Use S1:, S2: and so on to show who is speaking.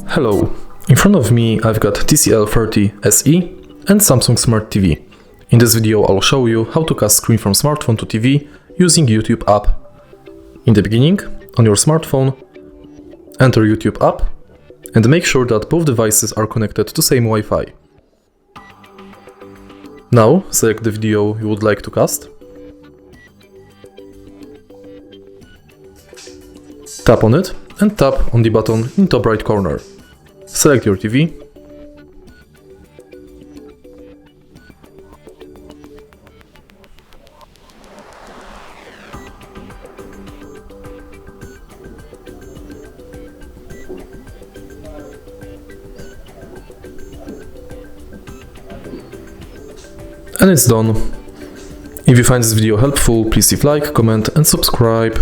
S1: Hello, in front of me I've got TCL 30 SE and Samsung Smart TV. In this video I'll show you how to cast screen from smartphone to TV using YouTube app. In the beginning, on your smartphone, enter YouTube app and make sure that both devices are connected to same Wi-Fi. Now select the video you would like to cast. Tap on it and tap on the button in top right corner. Select your TV. And it's done. If you find this video helpful, please leave like, comment and subscribe.